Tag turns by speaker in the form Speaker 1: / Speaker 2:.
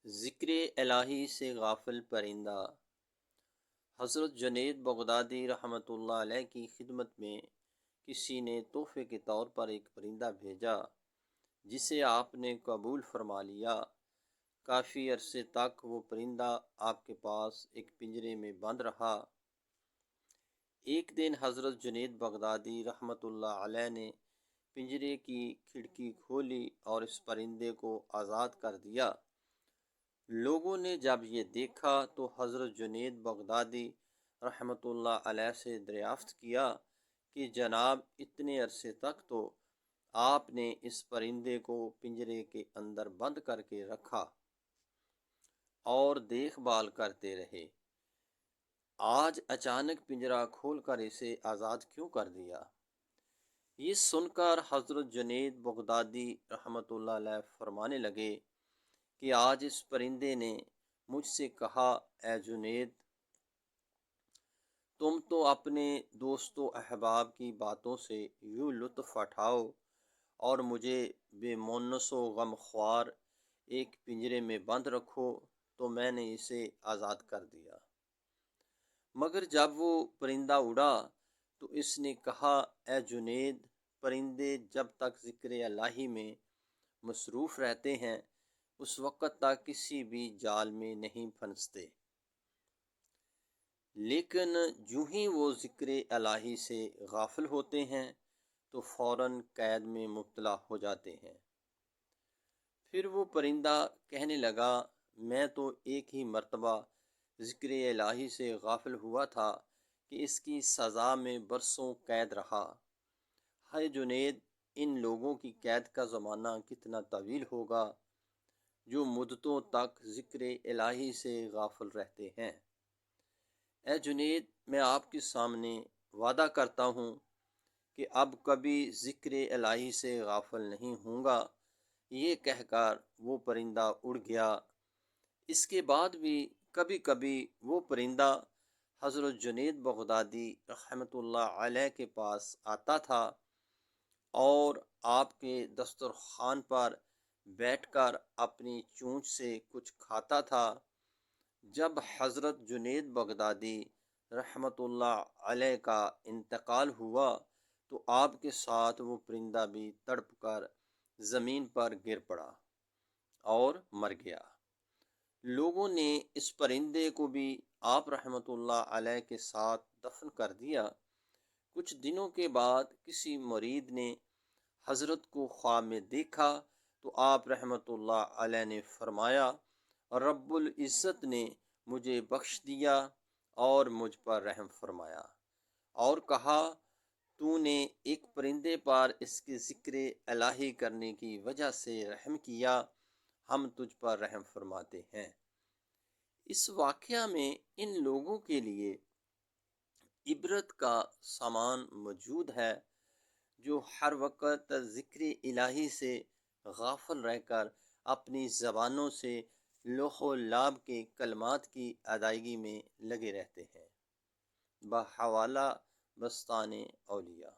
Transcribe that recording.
Speaker 1: ذکر الہی سے غافل پرندہ۔ حضرت جنید بغدادی رحمۃ اللہ علیہ کی خدمت میں کسی نے تحفے کے طور پر ایک پرندہ بھیجا جسے آپ نے قبول فرما لیا۔ کافی عرصے تک وہ پرندہ آپ کے پاس ایک پنجرے میں بند رہا۔ ایک دن حضرت جنید بغدادی رحمۃ اللہ علیہ نے پنجرے کی کھڑکی کھولی اور اس پرندے کو آزاد کر دیا۔ لوگوں نے جب یہ دیکھا تو حضرت جنید بغدادی رحمۃ اللہ علیہ سے دریافت کیا کہ جناب، اتنے عرصے تک تو آپ نے اس پرندے کو پنجرے کے اندر بند کر کے رکھا اور دیکھ بھال کرتے رہے، آج اچانک پنجرہ کھول کر اسے آزاد کیوں کر دیا؟ یہ سن کر حضرت جنید بغدادی رحمۃ اللہ علیہ فرمانے لگے کہ آج اس پرندے نے مجھ سے کہا، اے جنید، تم تو اپنے دوست و احباب کی باتوں سے یوں لطف اٹھاؤ اور مجھے بے مونس و غم خوار ایک پنجرے میں بند رکھو، تو میں نے اسے آزاد کر دیا۔ مگر جب وہ پرندہ اڑا تو اس نے کہا، اے جنید، پرندے جب تک ذکر الہی میں مصروف رہتے ہیں اس وقت تک کسی بھی جال میں نہیں پھنستے، لیکن جو ہی وہ ذکر الہی سے غافل ہوتے ہیں تو فوراً قید میں مبتلا ہو جاتے ہیں۔ پھر وہ پرندہ کہنے لگا، میں تو ایک ہی مرتبہ ذکر الہی سے غافل ہوا تھا کہ اس کی سزا میں برسوں قید رہا۔ ہے جنید، ان لوگوں کی قید کا زمانہ کتنا طویل ہوگا جو مدتوں تک ذکر الہی سے غافل رہتے ہیں۔ اے جنید، میں آپ کے سامنے وعدہ کرتا ہوں کہ اب کبھی ذکر الہی سے غافل نہیں ہوں گا۔ یہ کہہ کر وہ پرندہ اڑ گیا۔ اس کے بعد بھی کبھی کبھی وہ پرندہ حضرت جنید بغدادی رحمۃ اللہ علیہ کے پاس آتا تھا اور آپ کے دسترخوان پر بیٹھ کر اپنی چونچ سے کچھ کھاتا تھا۔ جب حضرت جنید بغدادی رحمۃ اللہ علیہ کا انتقال ہوا تو آپ کے ساتھ وہ پرندہ بھی تڑپ کر زمین پر گر پڑا اور مر گیا۔ لوگوں نے اس پرندے کو بھی آپ رحمۃ اللہ علیہ کے ساتھ دفن کر دیا۔ کچھ دنوں کے بعد کسی مرید نے حضرت کو خواب میں دیکھا تو آپ رحمۃ اللہ علیہ نے فرمایا، رب العزت نے مجھے بخش دیا اور مجھ پر رحم فرمایا، اور کہا، تو نے ایک پرندے پر اس کے ذکر الہی کرنے کی وجہ سے رحم کیا، ہم تجھ پر رحم فرماتے ہیں۔ اس واقعہ میں ان لوگوں کے لیے عبرت کا سامان موجود ہے جو ہر وقت ذکر الہی سے غافل رہ کر اپنی زبانوں سے لوح و لعب کے کلمات کی ادائیگی میں لگے رہتے ہیں۔ بحوالہ بستان اولیاء۔